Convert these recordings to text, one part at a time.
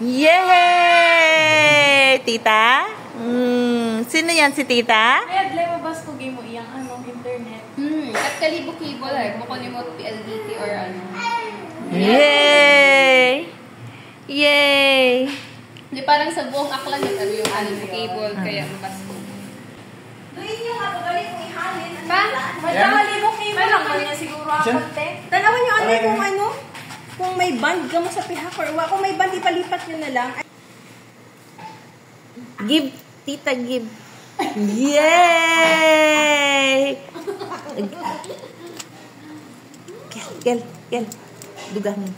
Yay! Tita? Sino yan si tita? Kaya dlay mabas ko game mo iyang internet. At kalibo cable ay mo ni mo PLDT or ano. Yay! Yay! Di parang sa buong aklan yung cable kaya mabas ko. Doon yung galing kong ihalin. Magkakalibok cable lang niya siguro ang kontek. Tanawan nyo kung may band ka mo sa pihak or kung may band, ipalipat nyo na lang. Give, tita, give. Yay! Gel. Dugah mo.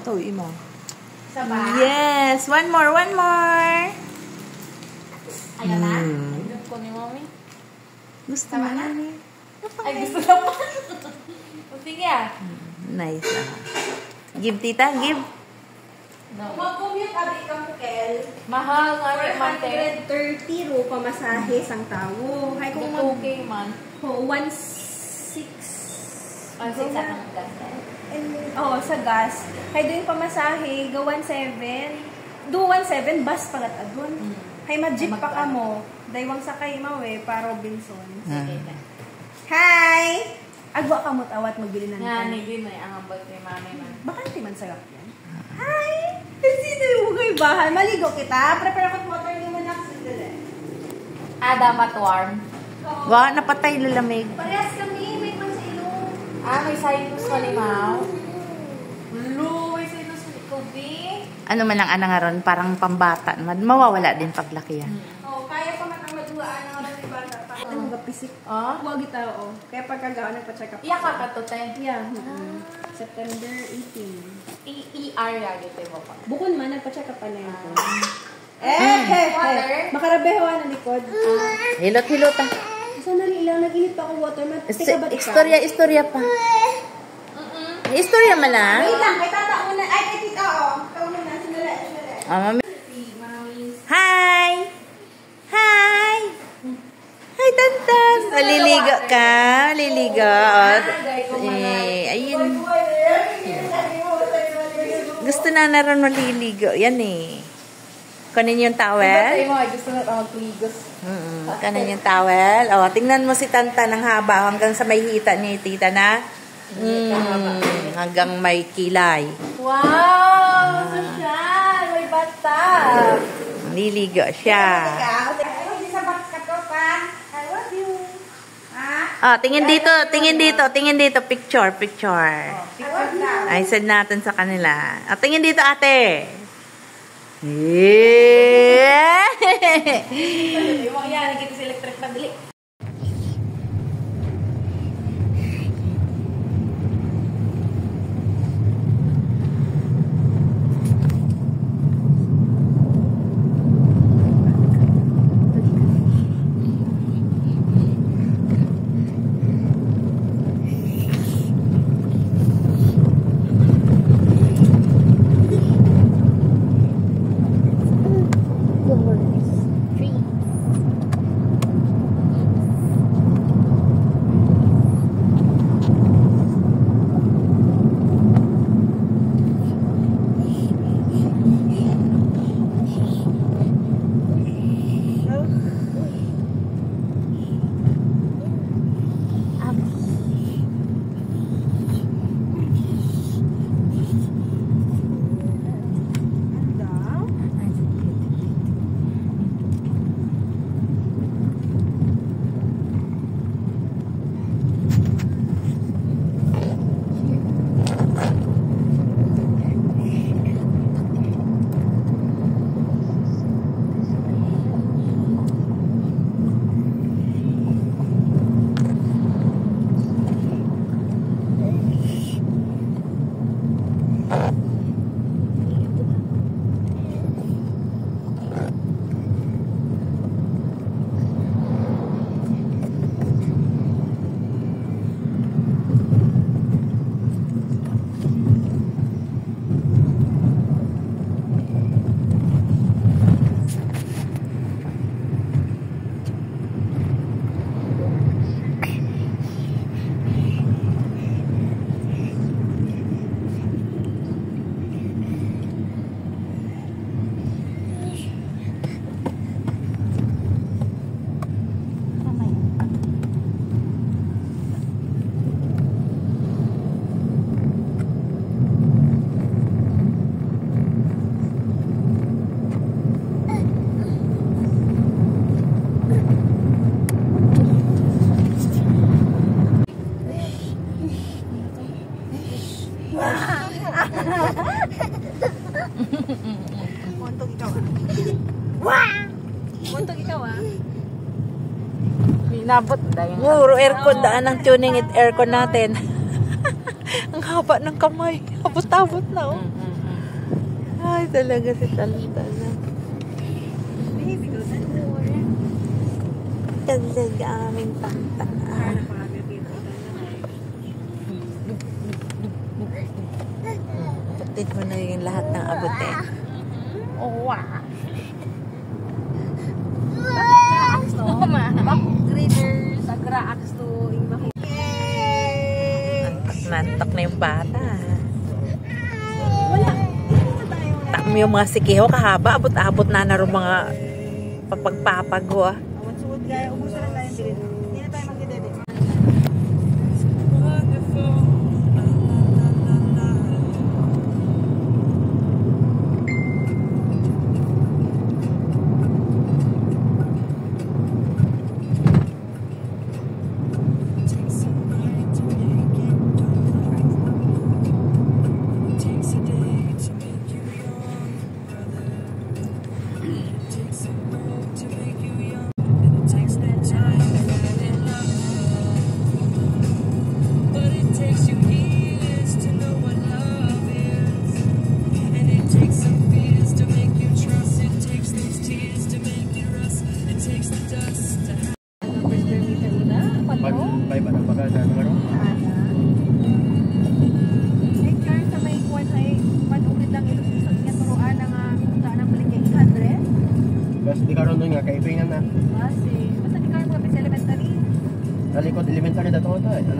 Ito, imo. Yes! One more. Ayan na. Dugah ko ni mommy. Gusto mo na ni? Ay, gusto na pa. Sige ah. Nice. Give, tita, give. Mag-commute abi ka mo, Kel. Mahal nga rin man te. 430 ro pamasahe sang tawo. Hay kung mag 2K man. 1.6. Ang six ang gas. Sa gas. Hay doon pamasahe, go 1.7. Do 1.7 bus pagat adun. Hay ma-jeep pa ka mo. Daywang sakay mo para Robinson. Hi! Agwa ka mo't awat magbili ng Nga, hindi may ang ambot ni mami man. Bakante man sarap yan. Hi! Sino yung mga bahan? Maligo kita. Prepare ako water ni mo na. Damat warm. Wow, napatay lalamig. Parehas kami. May man sa ilong. May sinus malimaw. May sinus Kobe. Ano man ang anangaron, parang pambata. Mawawala din paglaki yan. Kaya pa man ang madulaan ng mga bata. Ano nga pisik? Huwag ito, Kaya pagkagawa nagpa-check up. Iya ka katote. Yeah. September 18. ER yagite mo pa. Bukod man, nagpa-check up pa na yun. Water? Makarabeho na likod. Hilot-hilot ah. Saan lang, nag-init pa ako water. Tika ba Istorya pa. Istorya man ah. Wait lang, kay tata muna. Ay, kay tita, Ikaw muna, sandali. Mami. Hi! Hi, Tantan! Maliligo ka? Maliligo. Ayun. Gusto na ron maliligo. Yan eh. Kanin yung towel? Gusto na mag-ligos. Kanin yung towel. Tingnan mo si Tantan ang haba hanggang sa may hita ni tita na. Hanggang may kilay. Wow! Social! May bata! Naliligo siya. Tingin dito. Picture. Ay, send natin sa kanila. Tingin dito, ate. Yeah! Yan, nakita si electric na dili. Muntog ikaw ah. Wah! Muntog ikaw ah. Inabot dahil. Puro aircon, daan ang tuning at aircon natin. Ang haba ng kamay. Abot-abot na oh. Ay, talaga si Tantan. Baby, go na. Talaga aming Tantan. Patid mo na yung lahat ng abutin. Oh, wow. Backgraders, agra-aks to imbahin. Nantok na yung bata. Wala. Hindi na tayo. Tam yung mga sikiho kahaba, abot-abot na naroon mga papagpapago ah. Awan suod gaya, ubusan na tayo bilhin. Hindi na tayo magdidede. Di karon doon nga, kaipingan na. Basta di ka mga sa elementary. Talikod, elementary na ito ito.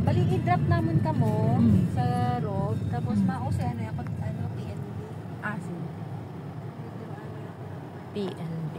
Bali, i-drop naman ka mo sa road, tapos mausi PNB. Sige. PNB.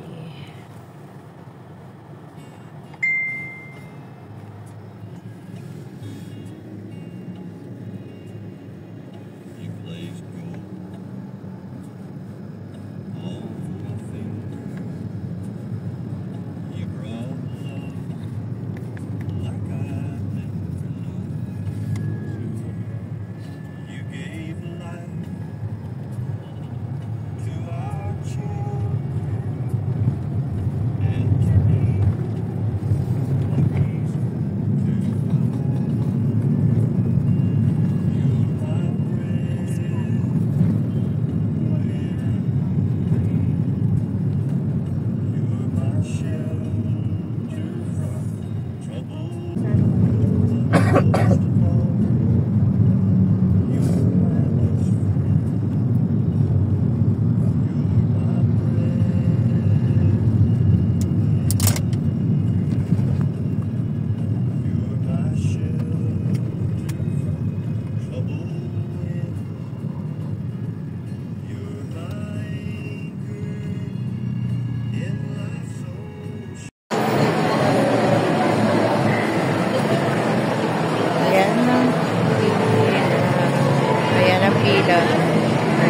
pila.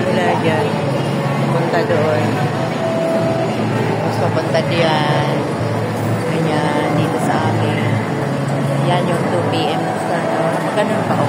Mula dyan. Punta doon. Tapos papunta diyan. Ganyan, dito sa amin. Yan yung 2 PM. Ganun pa.